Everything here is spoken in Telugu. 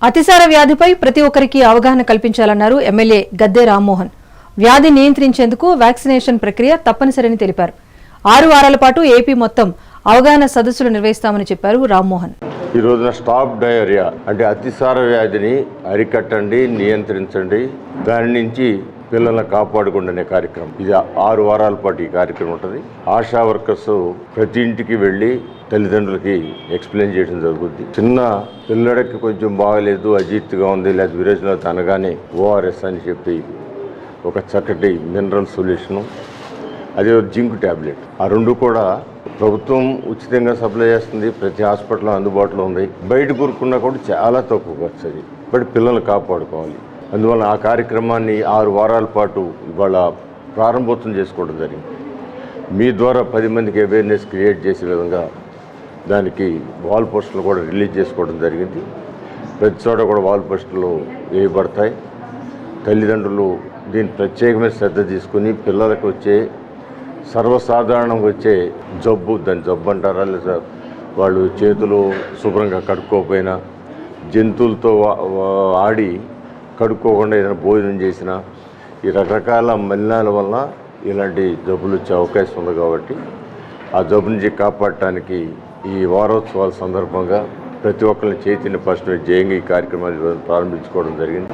అతిసార వ్యాధిపై ప్రతి ఒక్కరికి అవగాహన కల్పించాలన్నారు ఎమ్మెల్యే గద్దె రామ్మోహన్. వ్యాధి నియంత్రించేందుకు వ్యాక్సినేషన్ ప్రక్రియ తప్పనిసరని తెలిపారు. 6 వారాల పాటు ఏపీ మొత్తం అవగాహన సదస్సులు నిర్వహిస్తామని చెప్పారు రామ్మోహన్. ఈ రోజున స్టాప్ డయేరియా అంటే అతిసార వ్యాధిని అరికట్టండి, నియంత్రించండి, దాని నుంచి పిల్లలను కాపాడుకోండి అనే కార్యక్రమం. ఇది 6 వారాల పాటు ఈ కార్యక్రమం ఉంటుంది. ఆశా వర్కర్స్ ప్రతి ఇంటికి వెళ్ళి తల్లిదండ్రులకి ఎక్స్ప్లెయిన్ చేయడం జరుగుతుంది. చిన్న పిల్లడికి కొంచెం బాగలేదు, అజీర్తిగా ఉంది, లేదా విరోచనాలు అనగానే ఓఆర్ఎస్ అని చెప్పి ఒక చక్కటి మినరల్ సొల్యూషను, అదే జింక్ ట్యాబ్లెట్, ఆ రెండు కూడా ప్రభుత్వం ఉచితంగా సప్లై చేస్తుంది. ప్రతి హాస్పిటల్లో అందుబాటులో ఉంది. బయట కూరుకున్నా కూడా చాలా తక్కువ ఖర్చు అది. బట్ పిల్లల్ని కాపాడుకోవాలి. అందువల్ల ఆ కార్యక్రమాన్ని 6 వారాల పాటు ఇవాళ ప్రారంభోత్సవం చేసుకోవడం జరిగింది. మీ ద్వారా 10 మందికి అవేర్నెస్ క్రియేట్ చేసే విధంగా దానికి వాల్ పోస్టులు కూడా రిలీజ్ చేసుకోవడం జరిగింది. ప్రతి చోట కూడా వాల్ పోస్టులు వేయబడతాయి. తల్లిదండ్రులు దీని ప్రత్యేకమైన శ్రద్ధ తీసుకుని పిల్లలకు వచ్చే సర్వసాధారణంగా వచ్చే జబ్బు, దాని జబ్బు అంటారా, లేదా వాళ్ళు చేతులు శుభ్రంగా కడుక్కోకపోయినా, జంతువులతో ఆడి కడుక్కోకుండా ఏదైనా భోజనం చేసినా, ఈ రకరకాల మలినాల వల్ల ఇలాంటి జబ్బులు వచ్చే అవకాశం ఉంది. కాబట్టి ఆ జబ్బు నుంచి కాపాడటానికి ఈ వారోత్సవాల సందర్భంగా ప్రతి ఒక్కరిని చైతన్యపరచడం ధ్యేయంగా ఈ కార్యక్రమాన్ని ప్రారంభించుకోవడం జరిగింది.